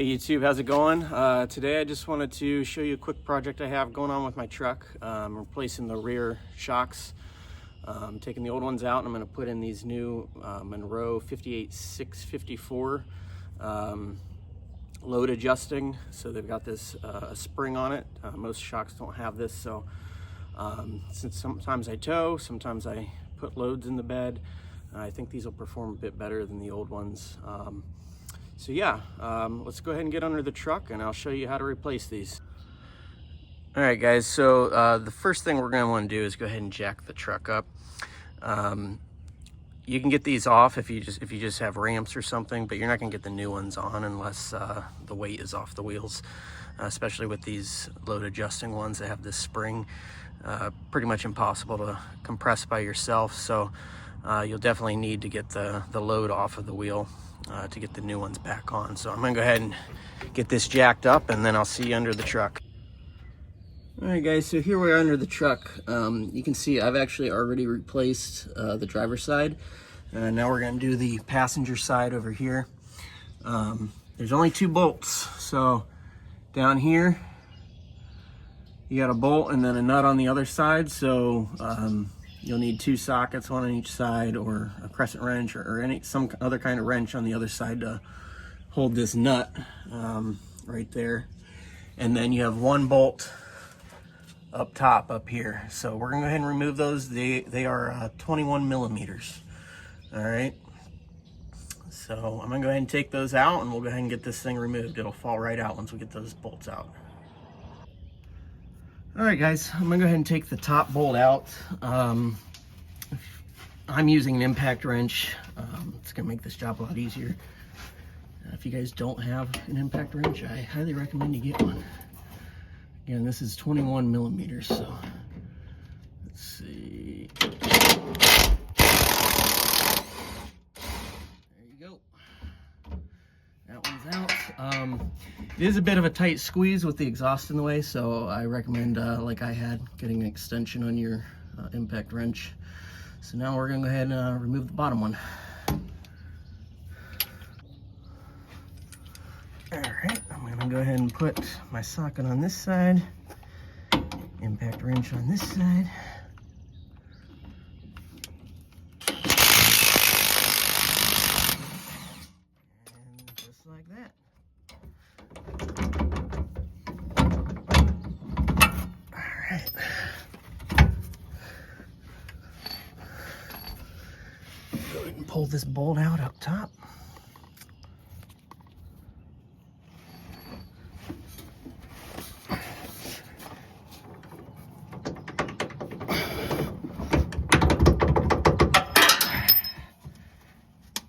Hey YouTube, how's it going? Today I just wanted to show you a quick project I have going on with my truck. I'm replacing the rear shocks. I'm taking the old ones out and I'm going to put in these new Monroe 58654 load adjusting. So they've got this spring on it. Most shocks don't have this, so since sometimes I tow, sometimes I put loads in the bed, I think these will perform a bit better than the old ones. So yeah, let's go ahead and get under the truck and I'll show you how to replace these. All right guys, so the first thing we're going to want to do is go ahead and jack the truck up. You can get these off if you just have ramps or something, but you're not going to get the new ones on unless the weight is off the wheels, especially with these load adjusting ones that have this spring. Pretty much impossible to compress by yourself, so you'll definitely need to get the load off of the wheel to get the new ones back on. So I'm gonna go ahead and get this jacked up and then I'll see you under the truck. All right guys, so here we are under the truck. You can see I've actually already replaced the driver's side. Now we're gonna do the passenger side over here. There's only 2 bolts. So down here, you got a bolt and then a nut on the other side. So you'll need 2 sockets, one on each side, or a crescent wrench, or some other kind of wrench on the other side to hold this nut right there. And then you have 1 bolt up top up here. So we're gonna go ahead and remove those. They are 21 millimeters. All right. So I'm gonna go ahead and take those out and we'll go ahead and get this thing removed. It'll fall right out once we get those bolts out. All right guys, I'm gonna go ahead and take the top bolt out. I'm using an impact wrench. It's gonna make this job a lot easier. If you guys don't have an impact wrench, I highly recommend you get one. Again, this is 21 millimeters, so let's see. There you go. That one's out. It is a bit of a tight squeeze with the exhaust in the way, so I recommend, like I had, getting an extension on your impact wrench. So now we're gonna go ahead and remove the bottom one. All right, I'm gonna go ahead and put my socket on this side, impact wrench on this side. And just like that. Go ahead and pull this bolt out up top.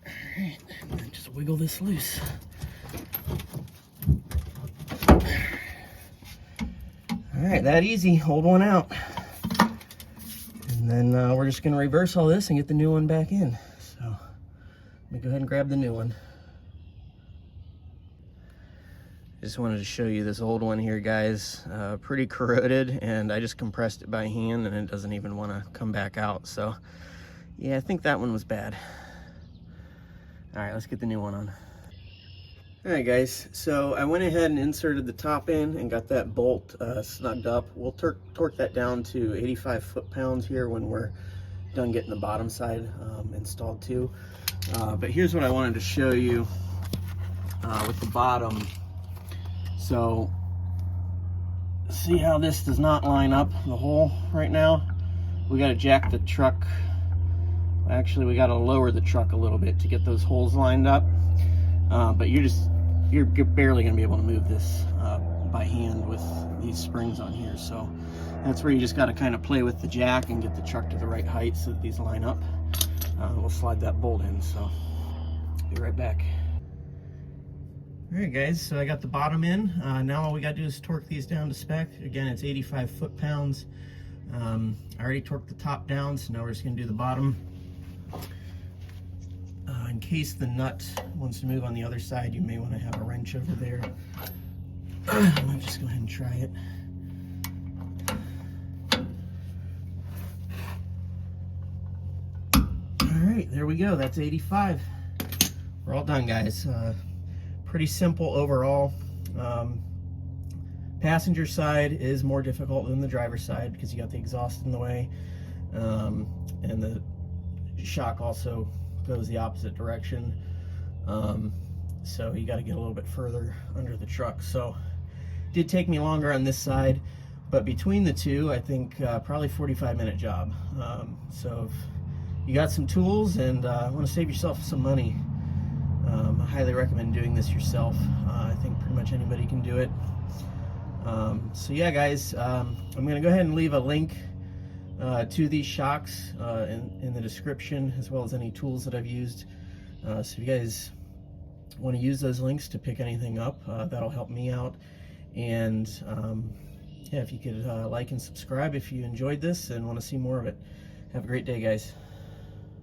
Alright, and then just wiggle this loose. Alright, that easy. Hold one out. And then we're just going to reverse all this and get the new one back in. So let me go ahead and grab the new one. Just wanted to show you this old one here, guys. Pretty corroded, and I just compressed it by hand and it doesn't even want to come back out. So yeah, I think that one was bad. All right, let's get the new one on. All right guys, so I went ahead and inserted the top in and got that bolt snugged up. We'll torque that down to 85 foot-pounds here when we're done getting the bottom side installed too. But here's what I wanted to show you with the bottom. So see how this does not line up the hole right now? We got to jack the truck. Actually, we got to lower the truck a little bit to get those holes lined up. But you're barely gonna be able to move this by hand with these springs on here. So that's where you just got to kind of play with the jack and get the truck to the right height so that these line up. We'll slide that bolt in, so be right back. All right guys, so I got the bottom in. Now all we gotta do is torque these down to spec. Again, it's 85 foot-pounds. I already torqued the top down, so now we're just gonna do the bottom. In case the nut wants to move on the other side, you may want to have a wrench over there. I'll just go ahead and try it. All right, there we go. That's 85. We're all done, guys. pretty simple overall. Passenger side is more difficult than the driver's side because you got the exhaust in the way, and the shock also goes the opposite direction. So you got to get a little bit further under the truck. So it did take me longer on this side, but between the two, I think probably 45-minute job. So if you got some tools and want to save yourself some money, I highly recommend doing this yourself. I think pretty much anybody can do it. So yeah, guys, I'm going to go ahead and leave a link to these shocks in the description, as well as any tools that I've used. So if you guys want to use those links to pick anything up, that'll help me out. And yeah, if you could like and subscribe if you enjoyed this and want to see more of it. Have a great day, guys.